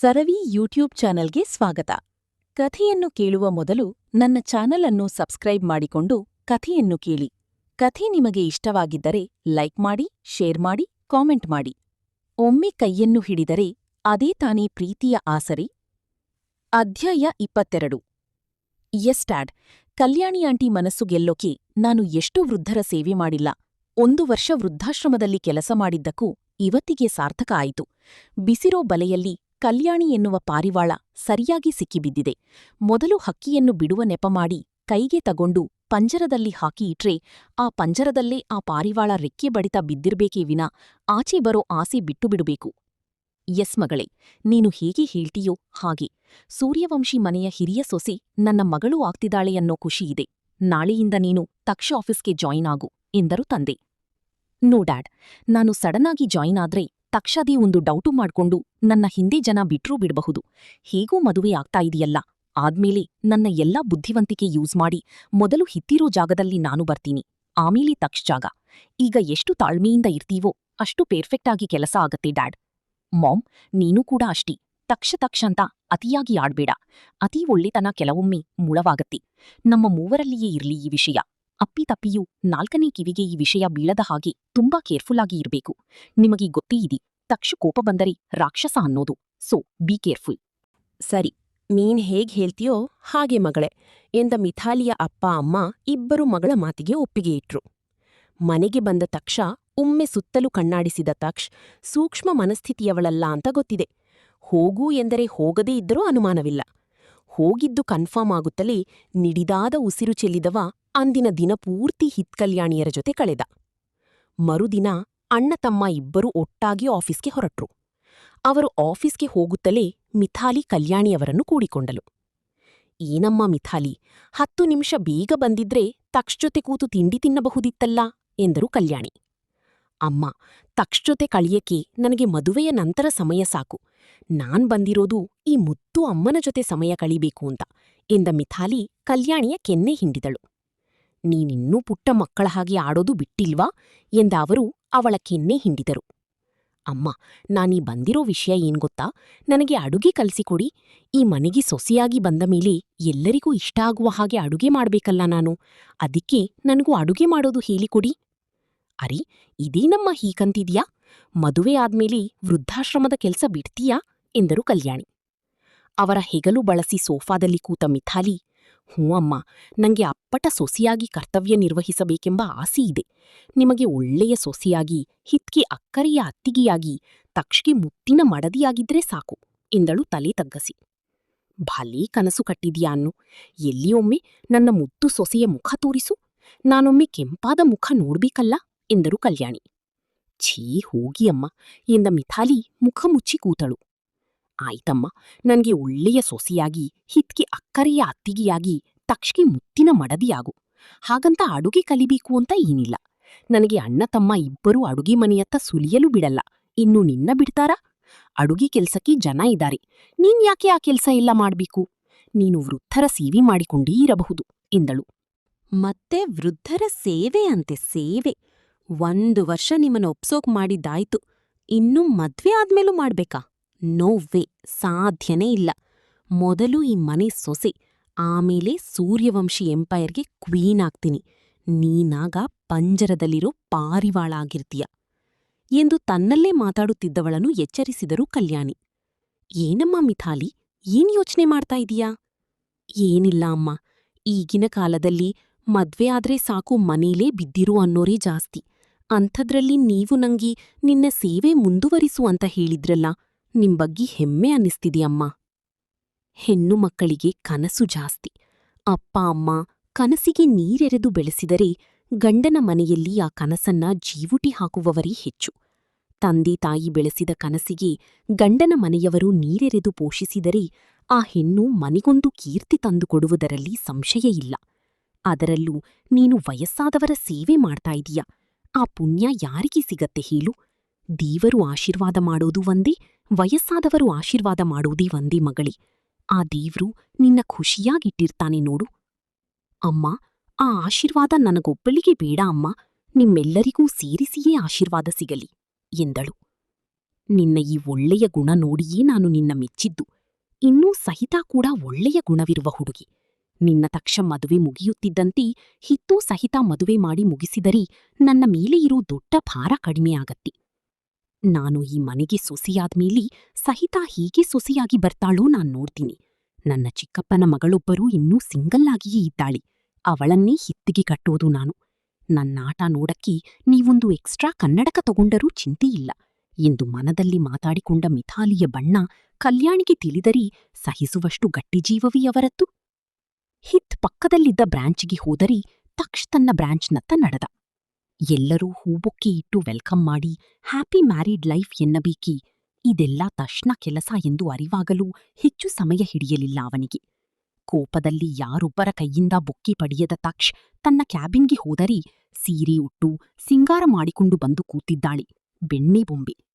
ಸರವಿ YouTube ಚಾನೆಲ್ಗೆ ಸ್ವಾಗತ. ಕಥೆಯನ್ನು ಕೇಳುವ ಮೊದಲು ನನ್ನ ಚಾನೆಲ್ ಅನ್ನು ಸಬ್ಸ್ಕ್ರೈಬ್ ಮಾಡಿಕೊಂಡು ಕಥೆಯನ್ನು ಕೇಳಿ. ಕಥೆ ನಿಮಗೆ ಇಷ್ಟವಾಗಿದ್ದರೆ ಲೈಕ್ ಮಾಡಿ, ಶೇರ್ ಮಾಡಿ, ಕಾಮೆಂಟ್ ಮಾಡಿ. ಒಮ್ಮೆ ಕೈಯನ್ನು ಹಿಡಿದರೆ ಅದೇ ತಾನೇ ಪ್ರೀತಿಯ ಆಸರೆ. ಅಧ್ಯಾಯ 22. ಎಸ್ ಡ್ಯಾಡ್, ಕಲ್ಯಾಣಿ ಆಂಟಿ ಮನಸ್ಸು ಗೆಲ್ಲೋಕೆ ನಾನು ಎಷ್ಟು ವೃದ್ಧರ ಸೇವೆ ಮಾಡಿಲ್ಲ. 1 ವರ್ಷ ವೃದ್ಧಾಶ್ರಮದಲ್ಲಿ ಕೆಲಸ ಮಾಡಿದ್ದಕ್ಕೂ ಇವತ್ತಿಗೆ ಸಾರ್ಥಕ ಆಯಿತು. ಬಿಸಿರೋ ಬಲೆಯಲ್ಲಿ ಕಲ್ಯಾಣಿ ಎನ್ನುವ ಪಾರಿವಾಳ ಸರಿಯಾಗಿ ಸಿಕ್ಕಿಬಿದ್ದಿದೆ. ಮೊದಲು ಹಕ್ಕಿಯನ್ನು ಬಿಡುವ ನೆಪ ಮಾಡಿ ಕೈಗೆ ತಗೊಂಡು ಪಂಜರದಲ್ಲಿ ಹಾಕಿ ಇಟ್ರೆ ಆ ಪಂಜರದಲ್ಲೇ ಆ ಪಾರಿವಾಳ ರೆಕ್ಕೆ ಬಡಿತ ಬಿದ್ದಿರ್ಬೇಕೇ ವಿನಾ ಆಚೆ ಬರೋ ಆಸೆ ಬಿಟ್ಟುಬಿಡಬೇಕು. ಎಸ್ ಮಗಳೇ, ನೀನು ಹೇಗೆ ಹೇಳ್ತೀಯೋ ಹಾಗೆ. ಸೂರ್ಯವಂಶಿ ಮನೆಯ ಹಿರಿಯ ಸೊಸೆ ನನ್ನ ಮಗಳೂ ಆಗ್ತಿದ್ದಾಳೆ ಅನ್ನೋ ಖುಷಿಯಿದೆ. ನಾಳೆಯಿಂದ ನೀನು ತಕ್ಷ ಆಫೀಸ್ಗೆ ಜಾಯಿನ್ ಆಗು ಎಂದರು ತಂದೆ. ನೋ ಡ್ಯಾಡ್, ನಾನು ಸಡನ್ನಾಗಿ ಜಾಯಿನ್ ಆದ್ರೆ ತಕ್ಷದೇ ಒಂದು ಡೌಟು ಮಾಡ್ಕೊಂಡು ನನ್ನ ಹಿಂದೆ ಜನ ಬಿಟ್ರೂ ಬಿಡಬಹುದು. ಹೇಗೂ ಮದುವೆ ಆಗ್ತಾ ಇದೆಯಲ್ಲ, ಆದ್ಮೇಲೆ ನನ್ನ ಎಲ್ಲಾ ಬುದ್ಧಿವಂತಿಕೆ ಯೂಸ್ ಮಾಡಿ ಮೊದಲು ಹಿತ್ತಿರೋ ಜಾಗದಲ್ಲಿ ನಾನು ಬರ್ತೀನಿ, ಆಮೇಲೆ ತಕ್ಷ ಜಾಗ. ಈಗ ಎಷ್ಟು ತಾಳ್ಮೆಯಿಂದ ಇರ್ತೀವೋ ಅಷ್ಟು ಪರ್ಫೆಕ್ಟಾಗಿ ಕೆಲಸ ಆಗತ್ತೆ ಡ್ಯಾಡ್. ಮಾಮ್, ನೀನೂ ಕೂಡ ಅಷ್ಟೇ. ತಕ್ಷ ಅಂತ ಅತಿಯಾಗಿ ಆಡ್ಬೇಡ. ಅತೀ ಒಳ್ಳೆತನ ಕೆಲವೊಮ್ಮೆ ಮುಳವಾಗತ್ತೆ. ನಮ್ಮ ಮೂವರಲ್ಲಿಯೇ ಇರ್ಲಿ ಈ ವಿಷಯ. ಅಪ್ಪಿತಪ್ಪಿಯೂ 4ನೇ ಕಿವಿಗೆ ಈ ವಿಷಯ ಬೀಳದ ಹಾಗೆ ತುಂಬಾ ಕೇರ್ಫುಲ್ಲಾಗಿ ಇರ್ಬೇಕು. ನಿಮಗೆ ಗೊತ್ತೇ ಇದೆ, ತಕ್ಷ ಕೋಪ ಬಂದರೆ ರಾಕ್ಷಸ ಅನ್ನೋದು. So be careful. ಸರಿ, ನೀನ್ ಹೇಗ್ ಹೇಳ್ತೀಯೋ ಹಾಗೆ ಮಗಳೇ ಎಂದ ಮಿಥಾಲಿಯ ಅಪ್ಪ ಅಮ್ಮ ಇಬ್ಬರು ಮಗಳ ಮಾತಿಗೆ ಒಪ್ಪಿಗೆ ಇಟ್ರು. ಮನೆಗೆ ಬಂದ ತಕ್ಷ ಒಮ್ಮೆ ಸುತ್ತಲೂ ಕಣ್ಣಾಡಿಸಿದ ತಕ್ಷ ಸೂಕ್ಷ್ಮ ಮನಸ್ಥಿತಿಯವಳಲ್ಲ ಅಂತ ಗೊತ್ತಿದೆ. ಹೋಗು ಎಂದರೆ ಹೋಗದೇ ಇದ್ದರೂ ಅನುಮಾನವಿಲ್ಲ. ಹೋಗಿದ್ದು ಕನ್ಫರ್ಮ್ ಆಗುತ್ತಲೇ ನಿಡಿದಾದ ಉಸಿರು ಚೆಲ್ಲಿದವ ಅಂದಿನ ದಿನ ಪೂರ್ತಿ ಹಿತ್ಕಲ್ಯಾಣಿಯರ ಜೊತೆ ಕಳೆದ. ಮರುದಿನ ಅಣ್ಣ ತಮ್ಮ ಇಬ್ಬರೂ ಒಟ್ಟಾಗಿ ಆಫೀಸ್ಗೆ ಹೊರಟ್ರು. ಅವರು ಆಫೀಸ್ಗೆ ಹೋಗುತ್ತಲೇ ಮಿಥಾಲಿ ಕಲ್ಯಾಣಿಯವರನ್ನು ಕೂಡಿಕೊಂಡಳು. ಏನಮ್ಮ ಮಿಥಾಲಿ, 10 ನಿಮಿಷ ಬೇಗ ಬಂದಿದ್ರೆ ತಕ್ಷ ಜೊತೆ ಕೂತು ತಿಂಡಿ ತಿನ್ನಬಹುದಿತ್ತಲ್ಲ ಎಂದರು ಕಲ್ಯಾಣಿ. ಅಮ್ಮ, ತಕ್ಷ ಜೊತೆ ಕಳಿಯಕ್ಕೆ ನನಗೆ ಮದುವೆಯ ನಂತರ ಸಮಯ ಸಾಕು. ನಾನ್ ಬಂದಿರೋದು ಈ ಮುತ್ತು ಅಮ್ಮನ ಜೊತೆ ಸಮಯ ಕಳಿಬೇಕು ಅಂತ ಎಂದ ಮಿಥಾಲಿ ಕಲ್ಯಾಣಿಯ ಕೆನ್ನೆ ಹಿಂಡಿದಳು. ನೀನಿನ್ನೂ ಪುಟ್ಟ ಮಕ್ಕಳ ಹಾಗೆ ಆಡೋದು ಬಿಟ್ಟಿಲ್ವಾ ಎಂದ ಅವರು ಅವಳ ಕೆನ್ನೆ ಹಿಂಡಿದರು. ಅಮ್ಮ, ನಾನೀ ಬಂದಿರೋ ವಿಷಯ ಏನ್ಗೊತ್ತಾ, ನನಗೆ ಅಡುಗೆ ಕಲಿಸಿಕೊಡಿ. ಈ ಮನೆಗೆ ಸೊಸೆಯಾಗಿ ಬಂದ ಮೇಲೆ ಎಲ್ಲರಿಗೂ ಇಷ್ಟ ಆಗುವ ಹಾಗೆ ಅಡುಗೆ ಮಾಡ್ಬೇಕಲ್ಲ ನಾನು. ಅದಕ್ಕೆ ನನಗೂ ಅಡುಗೆ ಮಾಡೋದು ಹೇಳಿಕೊಡಿ. ಅರೆ, ಇದೇನಮ್ಮ ಹೀಗಂತಿದ್ಯಾ? ಮದುವೆ ಆದ್ಮೇಲೆ ವೃದ್ಧಾಶ್ರಮದ ಕೆಲ್ಸ ಬಿಡ್ತೀಯಾ ಎಂದರು ಕಲ್ಯಾಣಿ. ಅವರ ಹೆಗಲು ಬಳಸಿ ಸೋಫಾದಲ್ಲಿ ಕೂತ ಮಿಥಾಲಿ, ಹ್ಞೂ ಅಮ್ಮ, ನಂಗೆ ಅಪ್ಪಟ ಸೊಸೆಯಾಗಿ ಕರ್ತವ್ಯ ನಿರ್ವಹಿಸಬೇಕೆಂಬ ಆಸೆಯಿದೆ. ನಿಮಗೆ ಒಳ್ಳೆಯ ಸೊಸೆಯಾಗಿ, ಹಿತ್ಕಿ ಅಕ್ಕರೆಯ ಅತ್ತಿಗೆಯಾಗಿ, ತಕ್ಷಗೆ ಮುತ್ತಿನ ಮಡದಿಯಾಗಿದ್ರೆ ಸಾಕು ಎಂದಳು ತಲೆ ತಗ್ಗಸಿ. ಭಲೇ ಕನಸು ಕಟ್ಟಿದ್ಯಾ ಅನ್ನು. ಎಲ್ಲಿಯೊಮ್ಮೆ ನನ್ನ ಮುದ್ದು ಸೊಸೆಯ ಮುಖ ತೋರಿಸು. ನಾನೊಮ್ಮೆ ಕೆಂಪಾದ ಮುಖ ನೋಡ್ಬೇಕಲ್ಲ ಎಂದರು ಕಲ್ಯಾಣಿ. ಛೀ, ಹೋಗಿ ಅಮ್ಮ ಎಂದ ಮಿಥಾಲಿ ಮುಖ ಮುಚ್ಚಿ ಕೂತಳು. ಆಯ್ತಮ್ಮ, ನನ್ಗೆ ಒಳ್ಳೆಯ ಸೊಸೆಯಾಗಿ, ಹಿತ್ಕಿ ಅಕ್ಕರೆಯ ಅತ್ತಿಗೆಯಾಗಿ, ತಕ್ಷಗೆ ಮುತ್ತಿನ ಮಡದಿಯಾಗು. ಹಾಗಂತ ಅಡುಗೆ ಕಲಿಬೇಕು ಅಂತ ಏನಿಲ್ಲ. ನನಗೆ ಅಣ್ಣ ತಮ್ಮ ಇಬ್ಬರೂ ಅಡುಗೆ ಮನೆಯತ್ತ ಸುಲಿಯಲು ಬಿಡಲ್ಲ. ಇನ್ನು ನಿನ್ನ ಬಿಡ್ತಾರಾ? ಅಡುಗೆ ಕೆಲ್ಸಕ್ಕೆ ಜನ ಇದ್ದಾರೆ. ನೀನ್ ಯಾಕೆ ಆ ಕೆಲ್ಸ ಎಲ್ಲ ಮಾಡ್ಬೇಕು? ನೀನು ವೃದ್ಧರ ಸೇವೆ ಮಾಡಿಕೊಂಡೇ ಇರಬಹುದು ಎಂದಳು. ಮತ್ತೆ ವೃದ್ಧರ ಸೇವೆ ಅಂತೆ ಸೇವೆ. 1 ವರ್ಷ ನಿಮ್ಮನ್ನ ಒಪ್ಸೋಕ್ ಮಾಡಿದ್ದಾಯ್ತು. ಇನ್ನೂ ಮದ್ವೆ ಆದ್ಮೇಲೂ ಮಾಡ್ಬೇಕಾ? ನೋ ವೇ, ಸಾಧ್ಯನೇ ಇಲ್ಲ. ಮೊದಲು ಈ ಮನೆ ಸೊಸೆ, ಆಮೇಲೆ ಸೂರ್ಯವಂಶಿ ಎಂಪೈರ್ಗೆ ಕ್ವೀನ್ ಆಗ್ತೀನಿ. ನೀನಾಗ ಪಂಜರದಲ್ಲಿರೋ ಪಾರಿವಾಳ ಆಗಿರ್ತೀಯ ಎಂದು ತನ್ನಲ್ಲೇ ಮಾತಾಡುತ್ತಿದ್ದವಳನ್ನು ಎಚ್ಚರಿಸಿದರು ಕಲ್ಯಾಣಿ. ಏನಮ್ಮ ಮಿಥಾಲಿ, ಏನ್ ಯೋಚನೆ ಮಾಡ್ತಾ ಇದೀಯಾ? ಏನಿಲ್ಲ ಅಮ್ಮ, ಈಗಿನ ಕಾಲದಲ್ಲಿ ಮದ್ವೆ ಆದ್ರೆ ಸಾಕು ಮನೇಲೇ ಬಿದ್ದಿರು ಅನ್ನೋರೇ ಜಾಸ್ತಿ. ಅಂಥದ್ರಲ್ಲಿ ನೀವು ನಂಗೆ ನಿನ್ನ ಸೇವೆ ಮುಂದುವರಿಸು ಅಂತ ಹೇಳಿದ್ರಲ್ಲ, ನಿಮ್ ಬಗ್ಗೆ ಹೆಮ್ಮೆ ಅನ್ನಿಸ್ತಿದೆಯಮ್ಮ. ಹೆಣ್ಣು ಮಕ್ಕಳಿಗೆ ಕನಸು ಜಾಸ್ತಿ. ಅಪ್ಪ ಅಮ್ಮ ಕನಸಿಗೆ ನೀರೆರೆದು ಬೆಳೆಸಿದರೆ ಗಂಡನ ಮನೆಯಲ್ಲಿ ಆ ಕನಸನ್ನ ಜೀವುಟಿ ಹಾಕುವವರೇ ಹೆಚ್ಚು. ತಂದೆ ತಾಯಿ ಬೆಳೆಸಿದ ಕನಸಿಗೆ ಗಂಡನ ಮನೆಯವರು ನೀರೆರೆದು ಪೋಷಿಸಿದರೆ ಆ ಹೆಣ್ಣು ಮನೆಗೊಂದು ಕೀರ್ತಿ ತಂದುಕೊಡುವುದರಲ್ಲಿ ಸಂಶಯ ಇಲ್ಲ. ಅದರಲ್ಲೂ ನೀನು ವಯಸ್ಸಾದವರ ಸೇವೆ ಮಾಡ್ತಾ ಇದೀಯ. ಆ ಪುಣ್ಯ ಯಾರಿಗೆ ಸಿಗತ್ತೆ ಹೇಳು? ದೇವರು ಆಶೀರ್ವಾದ ಮಾಡೋದು ಒಂದೇ, ವಯಸ್ಸಾದವರು ಆಶೀರ್ವಾದ ಮಾಡೋದೇ ಒಂದೇ ಮಗಳೇ. ಆ ದೇವ್ರು ನಿನ್ನ ಖುಷಿಯಾಗಿಟ್ಟಿರ್ತಾನೆ ನೋಡು. ಅಮ್ಮ, ಆ ಆಶೀರ್ವಾದ ನನಗೊಬ್ಬಳಿಗೆ ಬೇಡ ಅಮ್ಮ, ನಿಮ್ಮೆಲ್ಲರಿಗೂ ಸೇರಿಸಿಯೇ ಆಶೀರ್ವಾದ ಸಿಗಲಿ ಎಂದಳು. ನಿನ್ನ ಈ ಒಳ್ಳೆಯ ಗುಣ ನೋಡಿಯೇ ನಾನು ನಿನ್ನ ಮೆಚ್ಚಿದ್ದು. ಇನ್ನೂ ಸಹಿತ ಕೂಡ ಒಳ್ಳೆಯ ಗುಣವಿರುವ ಹುಡುಗಿ. ನಿನ್ನ ತಕ್ಷ ಮದುವೆ ಮುಗಿಯುತ್ತಿದ್ದಂತೆ ಹಿತ್ತೂ ಸಹಿತ ಮದುವೆ ಮಾಡಿ ಮುಗಿಸಿದರಿ ನನ್ನ ಮೇಲೆ ಇರೋ ದೊಡ್ಡ ಭಾರ ಕಡಿಮೆಯಾಗತ್ತೆ. ನಾನು ಈ ಮನೆಗೆ ಸೊಸೆಯಾದ್ಮೇಲೆ ಸಹಿತ ಹೀಗೆ ಸೊಸೆಯಾಗಿ ಬರ್ತಾಳೋ ನಾನ್ ನೋಡ್ತೀನಿ. ನನ್ನ ಚಿಕ್ಕಪ್ಪನ ಮಗಳೊಬ್ಬರೂ ಇನ್ನೂ ಸಿಂಗಲ್ಲಾಗಿಯೇ ಇದ್ದಾಳೆ. ಅವಳನ್ನೇ ಹಿತ್ತಿಗೆ ಕಟ್ಟೋದು ನಾನು. ನನ್ನಾಟ ನೋಡಕ್ಕೆ ನೀವೊಂದು ಎಕ್ಸ್ಟ್ರಾ ಕನ್ನಡಕ ತಗೊಂಡರೂ ಚಿಂತೆಯಿಲ್ಲ ಎಂದು ಮನದಲ್ಲಿ ಮಾತಾಡಿಕೊಂಡ ಮಿಥಾಲಿಯ ಬಣ್ಣ ಕಲ್ಯಾಣಿಗೆ ತಿಳಿದರಿ ಸಹಿಸುವಷ್ಟು ಗಟ್ಟಿಜೀವವೇ ಅವರದ್ದು. ಹಿತ್ ಪಕ್ಕದಲ್ಲಿದ್ದ ಬ್ರಾಂಚ್ಗೆ ಹೋದರಿ ತಕ್ಷ ತನ್ನ ಬ್ರಾಂಚ್ನತ್ತ ನಡೆದ. ಎಲ್ಲರೂ ಹೂಬೊಕ್ಕೆ ಇಟ್ಟು ವೆಲ್ಕಮ್ ಮಾಡಿ ಹ್ಯಾಪಿ ಮ್ಯಾರಿಡ್ ಲೈಫ್ ಎನ್ನಬೇಕಿ. ಇದೆಲ್ಲ ತಕ್ಷಣ ಕೆಲಸ ಎಂದು ಅರಿವಾಗಲೂ ಹೆಚ್ಚು ಸಮಯ ಹಿಡಿಯಲಿಲ್ಲ ಅವನಿಗೆ. ಕೋಪದಲ್ಲಿ ಯಾರೊಬ್ಬರ ಕೈಯಿಂದ ಬೊಕ್ಕೆ ಪಡೆಯದ ತಕ್ಷ ತನ್ನ ಕ್ಯಾಬಿನ್ಗೆ ಹೋದರಿ ಸೀರೆ ಉಟ್ಟು ಸಿಂಗಾರ ಮಾಡಿಕೊಂಡು ಬಂದು ಕೂತಿದ್ದಾಳೆ ಬೆಣ್ಣೆ ಬೊಂಬೆ.